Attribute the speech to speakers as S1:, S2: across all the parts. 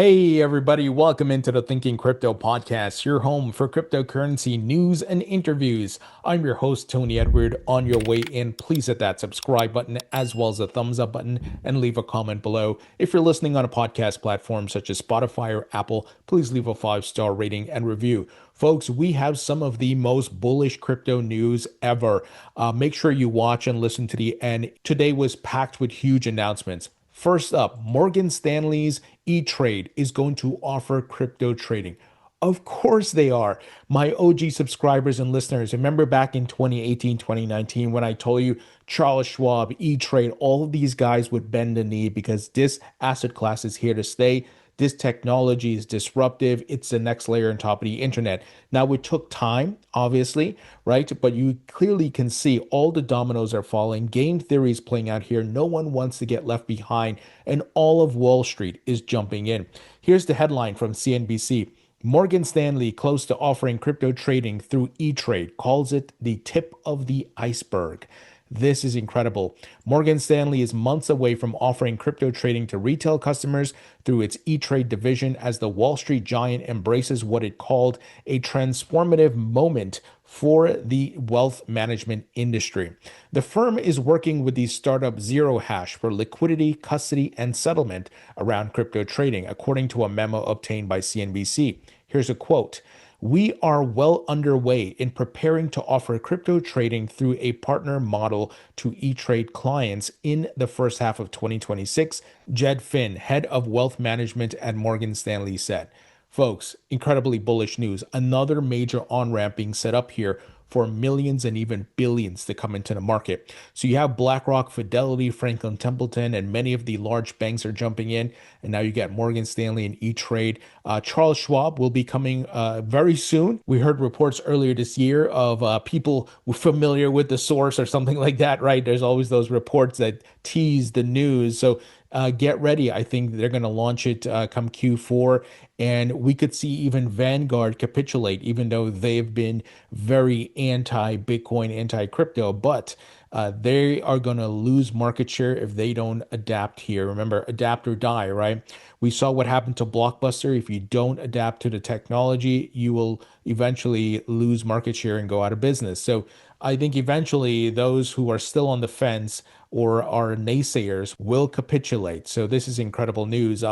S1: Hey, everybody, welcome into the Thinking Crypto podcast, your home for cryptocurrency news and interviews. I'm your host, Tony Edward. On your way in, please hit that subscribe button as well as the thumbs up button and leave a comment below. If you're listening on a podcast platform such as Spotify or Apple, please leave a 5-star rating and review. Folks, we have some of the most bullish crypto news ever. Make sure you watch and listen to the end. Today was packed with huge announcements. First up, Morgan Stanley's eTrade is going to offer crypto trading. Of course they are. My OG subscribers and listeners, remember back in 2018, 2019, when I told you Charles Schwab, eTrade, all of these guys would bend the knee because this asset class is here to stay. This technology is disruptive. It's the next layer on top of the internet. Now, it took time, obviously, right? But you clearly can see all the dominoes are falling. Game theory is playing out here. No one wants to get left behind, and all of Wall Street is jumping in. Here's the headline from CNBC. Morgan Stanley, close to offering crypto trading through eTrade, calls it the tip of the iceberg. This is incredible. Morgan Stanley is months away from offering crypto trading to retail customers through its eTrade division as the Wall Street giant embraces what it called a transformative moment for the wealth management industry. The firm is working with the startup Zero Hash for liquidity, custody, and settlement around crypto trading, according to a memo obtained by CNBC. Here's a quote. We are well underway in preparing to offer crypto trading through a partner model to eTrade clients in the first half of 2026, Jed Finn, head of wealth management at Morgan Stanley, said. Folks, incredibly bullish news. Another major on-ramp being set up here for millions and even billions to come into the market. So you have BlackRock, Fidelity, Franklin Templeton, and many of the large banks are jumping in. And now you get Morgan Stanley and eTrade. Charles Schwab will be coming very soon. We heard reports earlier this year of people familiar with the source or something like that, right? There's always those reports that tease the news. So get ready. I think they're going to launch it come Q4. And we could see even Vanguard capitulate, even though they've been very anti-Bitcoin, anti-crypto. But they are going to lose market share if they don't adapt here. Remember, adapt or die, right? We saw what happened to Blockbuster. If you don't adapt to the technology, you will eventually lose market share and go out of business. So I think eventually those who are still on the fence or are naysayers will capitulate. So this is incredible news.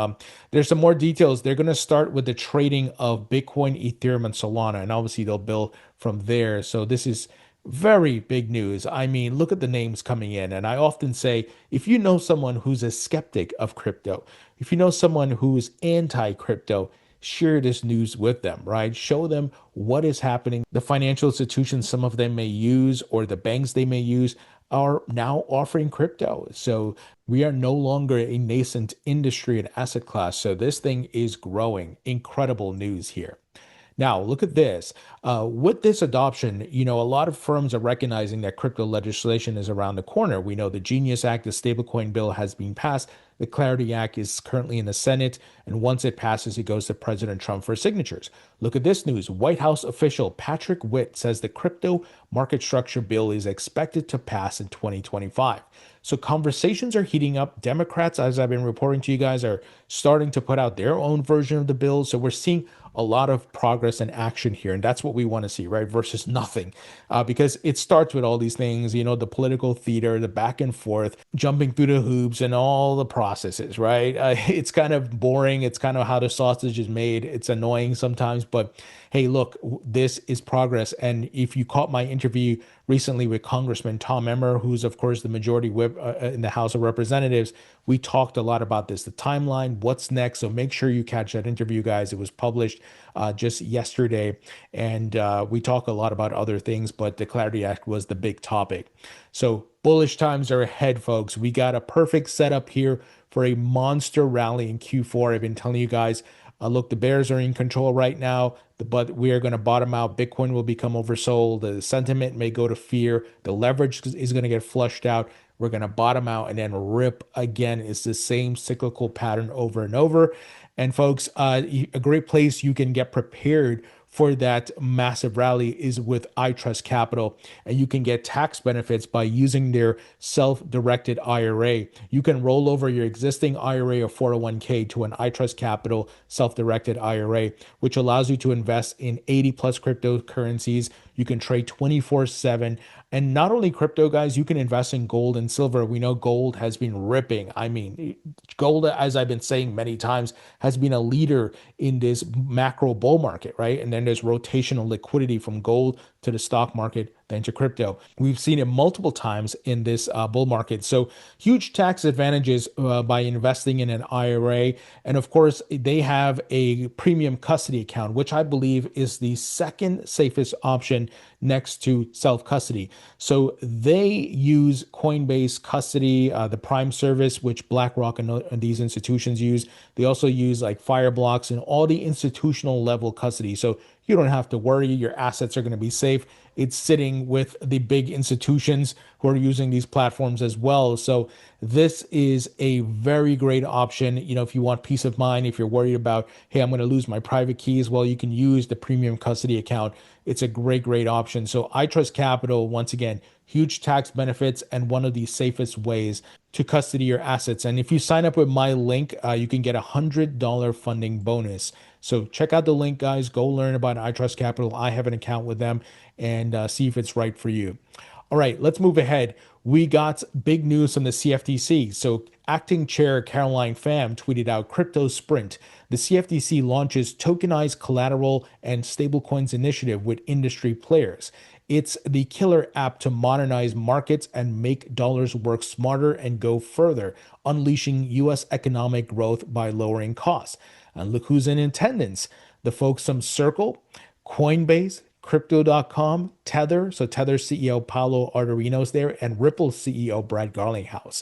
S1: There's some more details. They're going to start with the trading of Bitcoin, Ethereum, and Solana, and obviously they'll build from there. So this is very big news. I mean, look at the names coming in. And I often say, if you know someone who's a skeptic of crypto, if you know someone who's anti-crypto, share this news with them, right? Show them what is happening. The financial institutions some of them may use or the banks they may use are now offering crypto. So we are no longer a nascent industry and asset class. So this thing is growing. Incredible news here. Now, look at this. With this adoption, a lot of firms are recognizing that crypto legislation is around the corner. We know the Genius Act, the stablecoin bill has been passed. The Clarity Act is currently in the Senate, and once it passes, it goes to President Trump for signatures. Look at this news. White House official Patrick Witt says the crypto market structure bill is expected to pass in 2025. So conversations are heating up. Democrats, as I've been reporting to you guys, are starting to put out their own version of the bill. So we're seeing a lot of progress and action here. And that's what we want to see, right? Versus nothing. Because it starts with all these things, the political theater, the back and forth, jumping through the hoops and all the processes, right? It's kind of boring. It's kind of how the sausage is made. It's annoying sometimes, but hey, look, this is progress. And if you caught my interview recently with Congressman Tom Emmer, who's of course the majority whip in the House of Representatives, we talked a lot about this, the timeline, what's next. So make sure you catch that interview, guys. It was published just yesterday. And we talk a lot about other things, but the Clarity Act was the big topic. So bullish times are ahead, folks. We got a perfect setup here for a monster rally in Q4. I've been telling you guys, look, the bears are in control right now, but we are going to bottom out. Bitcoin will become oversold. The sentiment may go to fear. The leverage is going to get flushed out. We're going to bottom out and then rip again. It's the same cyclical pattern over and over. And folks, a great place you can get prepared for that massive rally is with iTrust Capital, and you can get tax benefits by using their self-directed IRA. You can roll over your existing IRA or 401k to an iTrust Capital self-directed IRA, which allows you to invest in 80 plus cryptocurrencies. You can trade 24/7. And not only crypto, guys, you can invest in gold and silver. We know gold has been ripping. I mean, gold, as I've been saying many times, has been a leader in this macro bull market, right? And then there's rotational liquidity from gold to the stock market, then to crypto. We've seen it multiple times in this bull market. So huge tax advantages by investing in an IRA. And of course, they have a premium custody account, which I believe is the second safest option next to self-custody. So they use Coinbase custody, the Prime service, which BlackRock and these institutions use. They also use like Fireblocks and all the institutional level custody. So you don't have to worry. Your assets are going to be safe. It's sitting with the big institutions who are using these platforms as well. So this is a very great option. You know, if you want peace of mind, if you're worried about, hey, I'm going to lose my private keys, well, you can use the premium custody account. It's a great option. So iTrust Capital, once again, huge tax benefits and one of the safest ways to custody your assets. And if you sign up with my link, you can get $100 funding bonus. So check out the link, guys. Go learn about iTrust Capital. I have an account with them, and see if it's right for you. All right, let's move ahead. We got big news from the CFTC. So acting chair Caroline Pham tweeted out crypto sprint. The CFTC launches tokenized collateral and stablecoins initiative with industry players. It's the killer app to modernize markets and make dollars work smarter and go further, unleashing U.S. economic growth by lowering costs. And look who's in attendance. The folks from Circle, Coinbase, Crypto.com, Tether. So Tether CEO Paolo Ardoino's there, and Ripple CEO Brad Garlinghouse.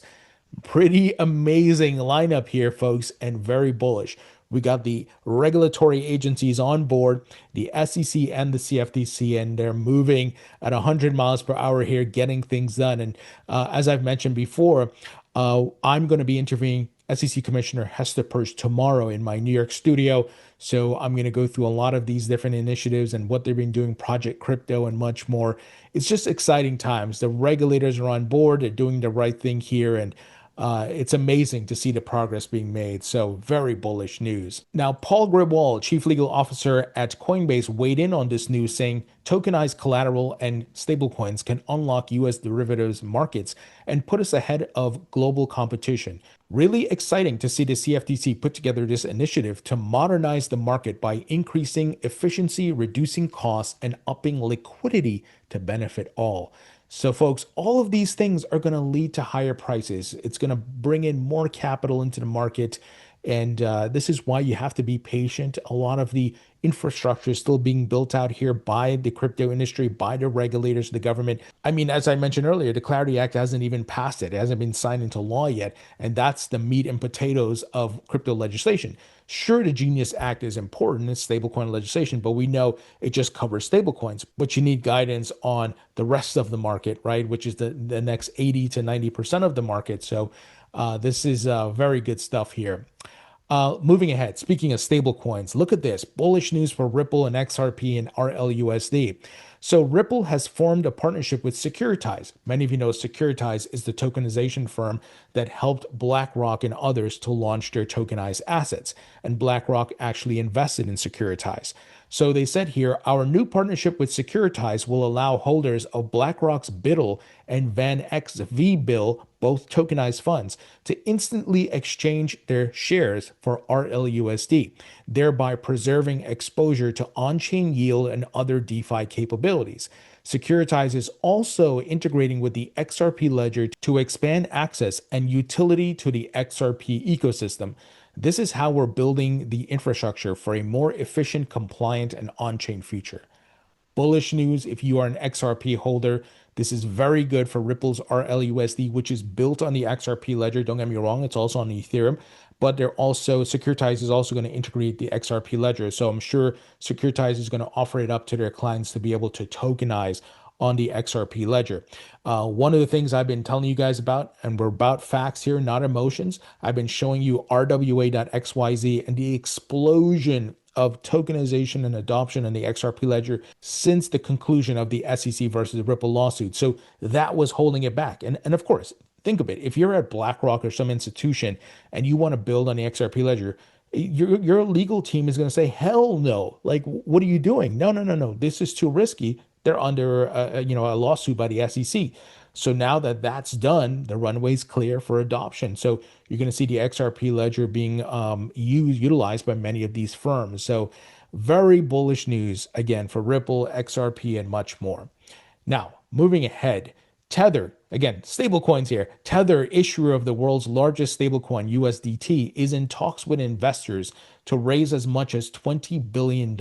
S1: Pretty amazing lineup here, folks, and very bullish. We got the regulatory agencies on board, the SEC and the CFTC, and they're moving at 100 miles per hour here, getting things done. And as I've mentioned before, I'm going to be interviewing SEC Commissioner Hester Peirce tomorrow in my New York studio. So I'm going to go through a lot of these different initiatives and what they've been doing, Project Crypto and much more. It's just exciting times. The regulators are on board. They're doing the right thing here. And it's amazing to see the progress being made. So very bullish news. Now, Paul Grewal, Chief Legal Officer at Coinbase, weighed in on this news, saying tokenized collateral and stablecoins can unlock U.S. derivatives markets and put us ahead of global competition. Really exciting to see the CFTC put together this initiative to modernize the market by increasing efficiency, reducing costs, and upping liquidity to benefit all. So folks, all of these things are going to lead to higher prices. It's going to bring in more capital into the market. And this is why you have to be patient. A lot of the infrastructure is still being built out here by the crypto industry, by the regulators, the government. I mean, as I mentioned earlier, the Clarity Act hasn't even passed it. It hasn't been signed into law yet. And that's the meat and potatoes of crypto legislation. Sure, the Genius Act is important, it's stablecoin legislation, but we know it just covers stablecoins. But you need guidance on the rest of the market, right? Which is the next 80 to 90% of the market. So this is very good stuff here. Moving ahead, speaking of stablecoins, look at this. Bullish news for Ripple and XRP and RLUSD. So Ripple has formed a partnership with Securitize. Many of you know Securitize is the tokenization firm that helped BlackRock and others to launch their tokenized assets. And BlackRock actually invested in Securitize. So they said here, our new partnership with Securitize will allow holders of BlackRock's BUIDL and VanEck's VBILL, both tokenized funds, to instantly exchange their shares for RLUSD, thereby preserving exposure to on-chain yield and other DeFi capabilities. Securitize is also integrating with the XRP Ledger to expand access and utility to the XRP ecosystem. This is how we're building the infrastructure for a more efficient, compliant, and on-chain future. Bullish news if you are an XRP holder. This is very good for Ripple's RLUSD, which is built on the XRP Ledger. Don't get me wrong, it's also on Ethereum, but Securitize is also going to integrate the XRP Ledger. So I'm sure Securitize is going to offer it up to their clients to be able to tokenize on the XRP Ledger. One of the things I've been telling you guys about, and we're about facts here, not emotions, I've been showing you RWA.xyz and the explosion of tokenization and adoption in the XRP ledger since the conclusion of the SEC versus Ripple lawsuit. So that was holding it back. And of course, think of it. If you're at BlackRock or some institution and you want to build on the XRP ledger, your legal team is going to say, hell no. Like, what are you doing? No, no, no, no. This is too risky. They're under a lawsuit by the SEC. So now that that's done, the runway's clear for adoption. So you're going to see the XRP ledger being utilized by many of these firms. So very bullish news again for Ripple, XRP, and much more. Now, moving ahead, Tether, again, stablecoins here. Tether, issuer of the world's largest stablecoin, USDT, is in talks with investors to raise as much as $20 billion,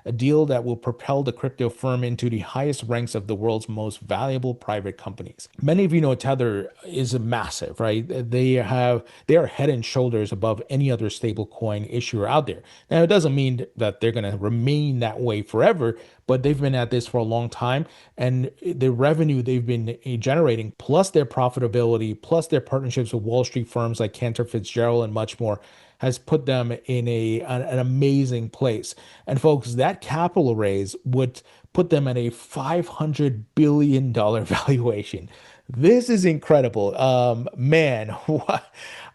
S1: a deal that will propel the crypto firm into the highest ranks of the world's most valuable private companies. Many of you know Tether is massive, right? They are head and shoulders above any other stablecoin issuer out there. Now, it doesn't mean that they're going to remain that way forever, but they've been at this for a long time, and the revenue they've been generating, plus their profitability, plus their partnerships with Wall Street firms like Cantor Fitzgerald and much more, has put them in an amazing place. And folks, that capital raise would put them at a $500 billion valuation. This is incredible. Man,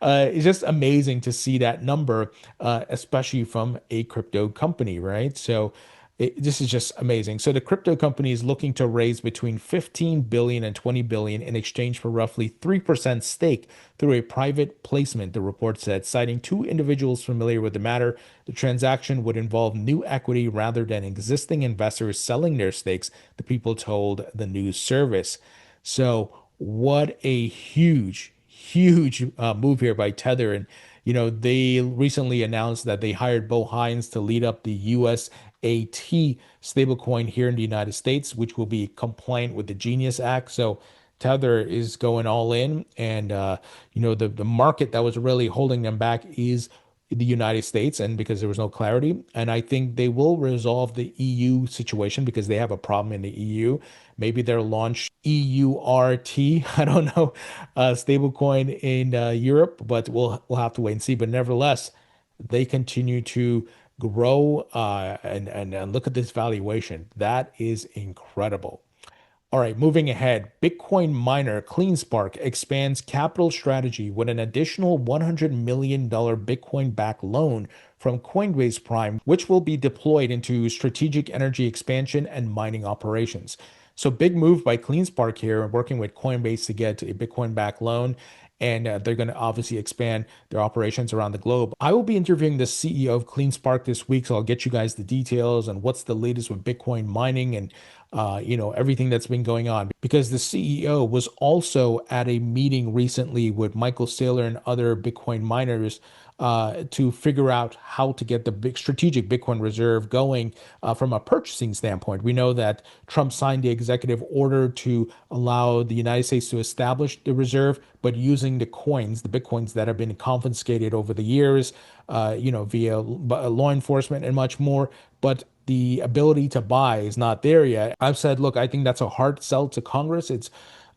S1: it's just amazing to see that number, especially from a crypto company, right? So this is just amazing. So the crypto company is looking to raise between 15 billion and 20 billion in exchange for roughly 3% stake through a private placement, the report said, citing two individuals familiar with the matter. The transaction would involve new equity rather than existing investors selling their stakes, the people told the news service. So what a huge move here by Tether. And they recently announced that they hired Bo Hines to lead up the USAT stablecoin here in the United States, which will be compliant with the Genius Act. So Tether is going all in, and the market that was really holding them back is the United States, and because there was no clarity. And I think they will resolve the EU situation because they have a problem in the EU. Maybe they'll launch EURT, I don't know, stablecoin in Europe, but we'll have to wait and see. But nevertheless, they continue to grow, and look at this valuation. That is incredible. All right, moving ahead, Bitcoin miner Cleanspark expands capital strategy with an additional $100 million Bitcoin-backed loan from Coinbase Prime, which will be deployed into strategic energy expansion and mining operations. So big move by Cleanspark here, working with Coinbase to get a Bitcoin-backed loan. And they're going to obviously expand their operations around the globe. I will be interviewing the CEO of Cleanspark this week, so I'll get you guys the details and what's the latest with Bitcoin mining and everything that's been going on. Because the CEO was also at a meeting recently with Michael Saylor and other Bitcoin miners to figure out how to get the big strategic Bitcoin reserve going from a purchasing standpoint. We know that Trump signed the executive order to allow the United States to establish the reserve, but using the coins, the Bitcoins that have been confiscated over the years, via law enforcement and much more. But the ability to buy is not there yet. I've said, look, I think that's a hard sell to Congress. It's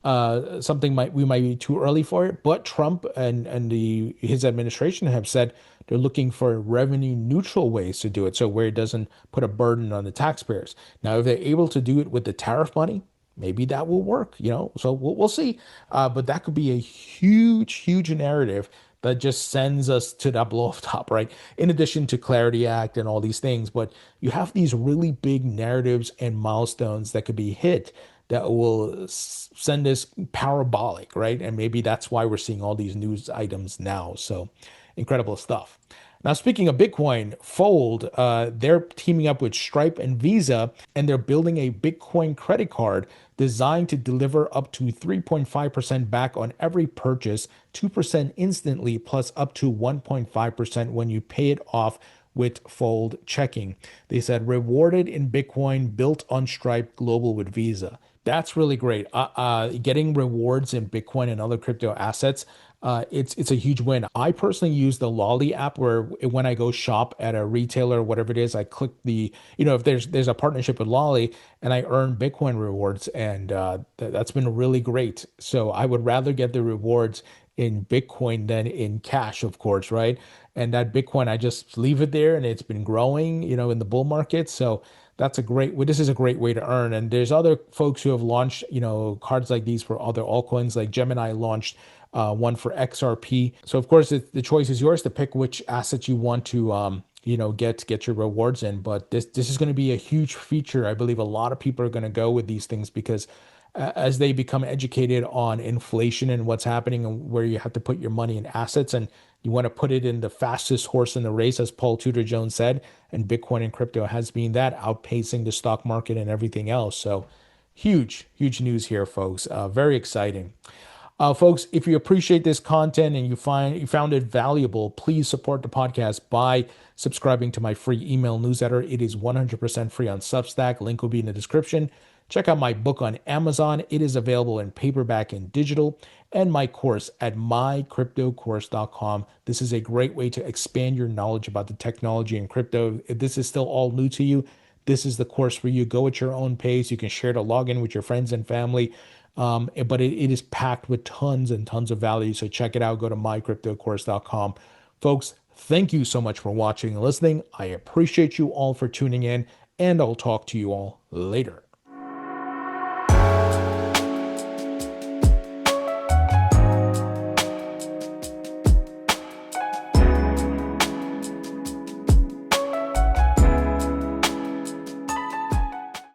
S1: something we might be too early for it, but Trump and his administration have said they're looking for revenue neutral ways to do it, so where it doesn't put a burden on the taxpayers. Now, if they're able to do it with the tariff money, maybe that will work. So we'll see. But that could be a huge narrative that just sends us to that blow off top, right? In addition to Clarity Act and all these things, but you have these really big narratives and milestones that could be hit that will send us parabolic, right? And maybe that's why we're seeing all these news items now. So incredible stuff. Now, speaking of Bitcoin, Fold, they're teaming up with Stripe and Visa, and they're building a Bitcoin credit card designed to deliver up to 3.5% back on every purchase, 2% instantly, plus up to 1.5% when you pay it off with Fold checking. They said rewarded in Bitcoin, built on Stripe Global with Visa. That's really great. Getting rewards in Bitcoin and other crypto assets, it's a huge win. I personally use the Lolly app where when I go shop at a retailer or whatever it is, I click if there's a partnership with Lolly and I earn Bitcoin rewards, and that's been really great. So I would rather get the rewards in Bitcoin than in cash, of course, right? And that Bitcoin, I just leave it there and it's been growing, in the bull market. So that's a great way. This is a great way to earn. And there's other folks who have launched, cards like these for other altcoins. Like Gemini launched one for XRP. So of course, the choice is yours to pick which assets you want to, get your rewards in. But this is going to be a huge feature. I believe a lot of people are going to go with these things because as they become educated on inflation and what's happening and where you have to put your money in assets and you want to put it in the fastest horse in the race, as Paul Tudor Jones said, and Bitcoin and crypto has been that, outpacing the stock market and everything else. So huge, huge news here, folks. Very exciting. Folks, if you appreciate this content and you found it valuable, please support the podcast by subscribing to my free email newsletter. It is 100% free on Substack. Link will be in the description. Check out my book on Amazon. It is available in paperback and digital, and my course at mycryptocourse.com. This is a great way to expand your knowledge about the technology and crypto. If this is still all new to you, this is the course for you. Go at your own pace. You can share the login with your friends and family. But it is packed with tons and tons of value. So check it out. Go to mycryptocourse.com. Folks, thank you so much for watching and listening. I appreciate you all for tuning in, and I'll talk to you all later.